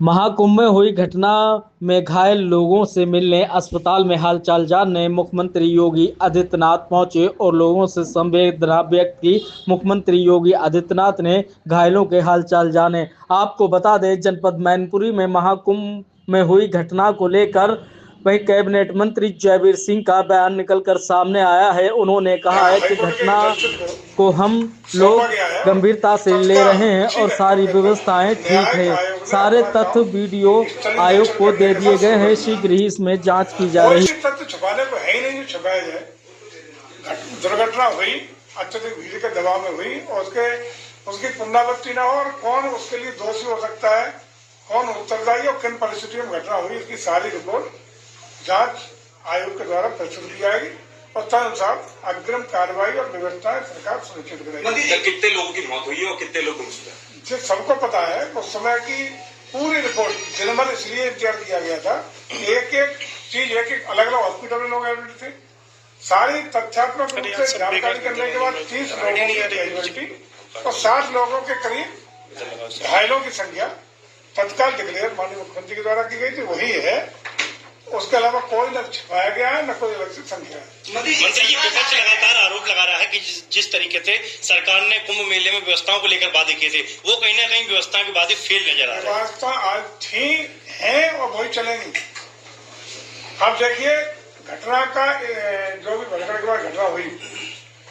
महाकुंभ में हुई घटना में घायल लोगों से मिलने अस्पताल में हालचाल जानने मुख्यमंत्री योगी आदित्यनाथ पहुंचे और लोगों से संवेदना व्यक्त की। मुख्यमंत्री योगी आदित्यनाथ ने घायलों के हालचाल जाने। आपको बता दें, जनपद मैनपुरी में महाकुंभ में हुई घटना को लेकर वहीं कैबिनेट मंत्री जयवीर सिंह का बयान निकलकर सामने आया है। उन्होंने कहा है कि घटना को हम लोग गंभीरता से ले रहे हैं और सारी व्यवस्थाएं ठीक है। सारे तथ्य वीडियो आयोग को दे दिए गए हैं। शीघ्र ही इसमें जांच की जा रही है। तथ्य छुपाने को है ही नहीं जो छुपाया जाए। दुर्घटना हुई, अत्यधिक भीड़ के दबाव में हुई और उसकी पुनरावृत्ति न हो और कौन उसके लिए दोषी हो सकता है, कौन उत्तरदायी और किन परिस्थितियों में घटना हुई, इसकी सारी रिपोर्ट जांच आयोग के द्वारा प्रस्तुत की जाएगी और तदनुसार अग्रिम कार्रवाई और व्यवस्थाएं सरकार सुनिश्चित करेगी। कितने लोगों की मौत हुई है और कितने लोग गुमशुदा? सबको पता है उस समय की पूरी रिपोर्ट दिन भर इसलिए इंतजार किया गया था। एक एक चीज एक एक अलग अलग हॉस्पिटल में लोग एडमिट थे। सारी तथ्यात्मक रूप से जानकारी करने के बाद 30 लोगों की कैजुअलिटी और 60 लोगों के करीब घायलों की संख्या तत्काल डिक्लेयर माननीय मुख्यमंत्री के द्वारा की गई थी, वही है। उसके अलावा कोई न छिपाया गया है न कोई अलग से संख्या है। मंत्री जी, विपक्ष लगातार आरोप लगा रहा है कि जिस तरीके से सरकार ने कुंभ मेले में व्यवस्थाओं को लेकर वादे किए थे, वो कहीं ना कहीं व्यवस्था के वादे फेल नजर आ रहे हैं। व्यवस्था आज थी है और वही चलेंगी। अब देखिए, घटना का जो भी घटना के बाद घटना हुई,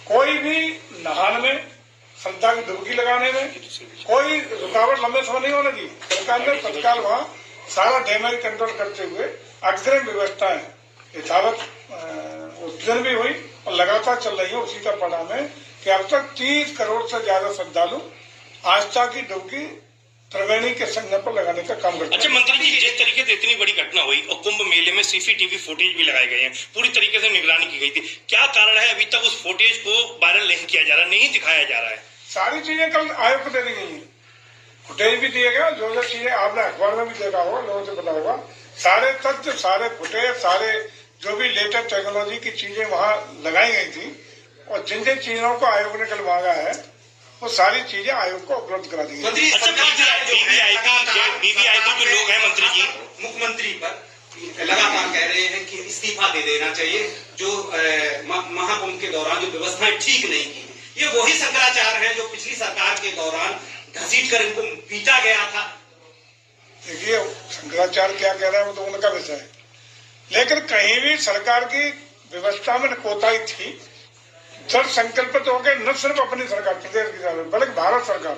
कोई भी नहाने में, श्रद्धा की डुबकी लगाने में कोई रुकावट लंबे समय नहीं होने दी। सरकार ने तत्काल वहाँ सारा डैमेज कंट्रोल करते हुए अग्रिम व्यवस्थाएं यथावत उद्यम भी हुई और लगातार चल रही है। उसी का परिणाम है कि अब तक 30 करोड़ से ज्यादा श्रद्धालु आस्था की डुबकी त्रिवेणी के संगम पर लगाने का काम करते हैं। अच्छा मंत्री जी, जिस तरीके से इतनी बड़ी घटना हुई और कुंभ मेले में सीसीटीवी फुटेज भी लगाए गए हैं, पूरी तरीके से निगरानी की गई थी, क्या कारण है अभी तक उस फुटेज को वायरल नहीं किया जा रहा, नहीं दिखाया जा रहा है? सारी चीजें कल आयोग को दे दी गई है, फुटेज भी दिए गए। जो चीजें आपने अखबार में भी देखा होगा, लोगों से पता होगा, सारे तथ्य, सारे फुटेज, सारे जो भी लेटेस्ट टेक्नोलॉजी की चीजें वहां लगाई गई थी और जिन जिन चीजों को आयोग ने कल मांगा है वो सारी चीजें आयोग को उपलब्ध करा दी गई। अच्छा, बीबीआई जो लोग हैं मंत्री जी, मुख्यमंत्री पर लगातार कह रहे हैं कि इस्तीफा दे देना चाहिए। जो महाकुंभ के दौरान जो व्यवस्थाएं ठीक नहीं की, ये वही शंकराचार्य है जो पिछली सरकार के दौरान घसीट कर इनको पीटा गया था। देखिए, शंकराचार्य क्या कह रहे हैं वो तो उनका विषय है, लेकिन कहीं भी सरकार की व्यवस्था में कोताही थी। दृढ़ संकल्पित हो गए, न सिर्फ अपनी सरकार प्रदेश की सरकार बल्कि भारत सरकार।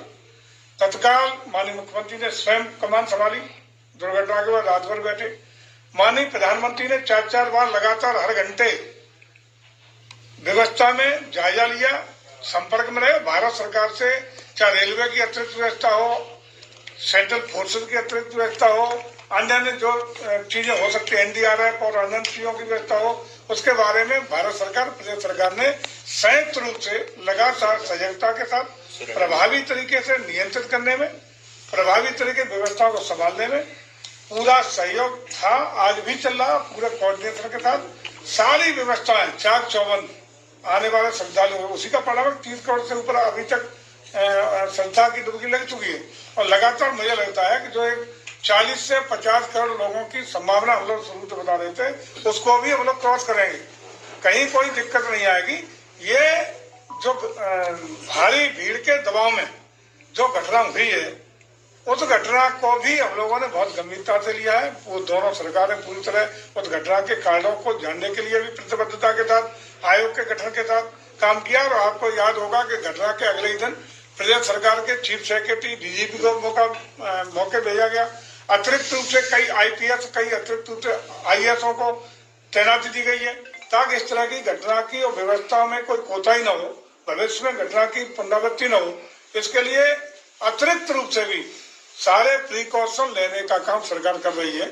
तत्काल माननीय मुख्यमंत्री ने स्वयं कमान संभाली, दुर्घटना के बाद रात भर बैठे। माननीय प्रधानमंत्री ने 4-4 बार लगातार हर घंटे व्यवस्था में जायजा लिया, संपर्क में रहे भारत सरकार से, चाहे रेलवे की अतिरिक्त व्यवस्था हो, सेंट्रल फोर्सेज की अतिरिक्त व्यवस्था हो, अन्य जो चीजें हो सकती है, NDRF और अन्य चीजों की व्यवस्था हो, उसके बारे में भारत सरकार, प्रदेश सरकार ने संयुक्त रूप से लगातार सजगता के साथ प्रभावी तरीके से नियंत्रित करने में, प्रभावी तरीके व्यवस्थाओं को संभालने में पूरा सहयोग था। आज भी चल रहा, पूरे कोऑर्डिनेशन के साथ सारी व्यवस्थाएं चाक चौबंद आने वाले श्रद्धालु, उसी का परिणाम 30 करोड़ से ऊपर अभी तक श्रद्धा की डुबकी लग चुकी है। और लगातार मुझे लगता है कि जो एक 40 से 50 करोड़ लोगों की संभावना हम लोग शुरू से बता रहे थे, उसको भी हम लोग क्रॉस करेंगे, कहीं कोई दिक्कत नहीं आएगी। ये जो भारी भीड़ के दबाव में जो घटना हुई है, उस घटना को भी हम लोगों ने बहुत गंभीरता से लिया है। वो दोनों सरकारें पूरी तरह उस घटना के कारणों को जानने के लिए भी प्रतिबद्धता के साथ आयोग के गठन के साथ काम किया। और आपको याद होगा कि घटना के अगले ही दिन प्रदेश सरकार के चीफ सेक्रेटरी DGP को मौके भेजा गया। अतिरिक्त रूप से कई IPS, कई अतिरिक्त रूप से IAS को तैनाती दी गई है, ताकि इस तरह की घटना की और व्यवस्था में कोई कोताही न हो, भविष्य में घटना की पुनरावृत्ति न हो। इसके लिए अतिरिक्त रूप से भी सारे प्रिकॉशन लेने का काम सरकार कर रही है।